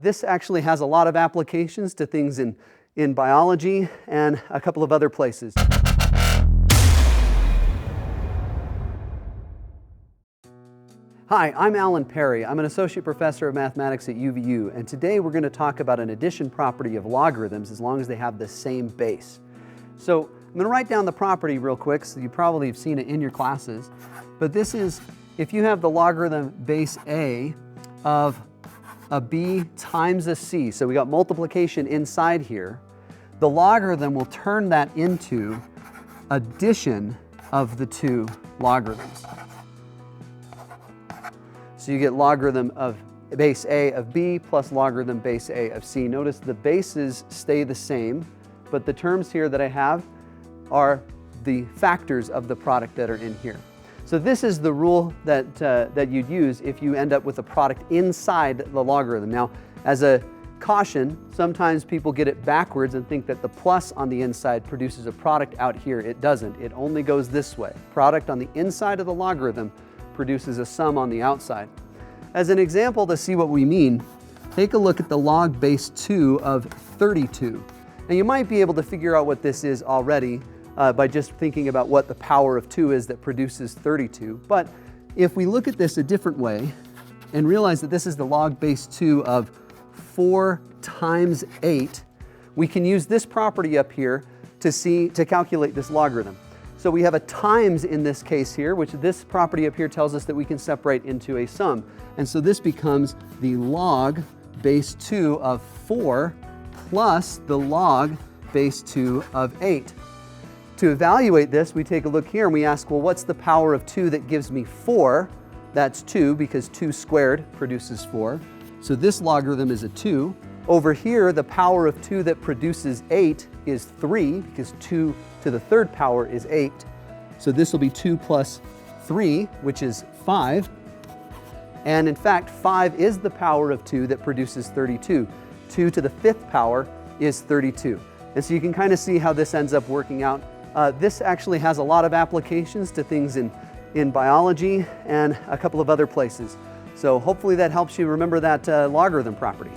This actually has a lot of applications to things in biology and a couple of other places. Hi, I'm Alan Perry. I'm an associate professor of mathematics at UVU, and today we're going to talk about an addition property of logarithms as long as they have the same base. So I'm going to write down the property real quick, so you probably have seen it in your classes. But this is, if you have the logarithm base a of a b times a c, so we got multiplication inside here, the logarithm will turn that into addition of the two logarithms. So you get logarithm of base a of b plus logarithm base a of c. Notice the bases stay the same, but the terms here that I have are the factors of the product that are in here. So this is the rule that you'd use if you end up with a product inside the logarithm. Now, as a caution, sometimes people get it backwards and think that the plus on the inside produces a product out here. It doesn't. It only goes this way. Product on the inside of the logarithm produces a sum on the outside. As an example to see what we mean, take a look at the log base 2 of 32. Now you might be able to figure out what this is already by just thinking about what the power of 2 is that produces 32. But if we look at this a different way and realize that this is the log base 2 of 4 times 8, we can use this property up here to calculate this logarithm. So we have a times in this case here, which this property up here tells us that we can separate into a sum. And so this becomes the log base 2 of 4 plus the log base 2 of 8. To evaluate this, we take a look here and we ask, well, what's the power of 2 that gives me 4? That's 2, because 2 squared produces 4. So this logarithm is a 2. Over here, the power of 2 that produces 8 is 3, because 2 to the third power is 8. So this will be 2 plus 3, which is 5. And in fact, 5 is the power of 2 that produces 32. 2 to the fifth power is 32. And so you can kind of see how this ends up working out. This actually has a lot of applications to things in biology and a couple of other places. So hopefully that helps you remember that logarithm property.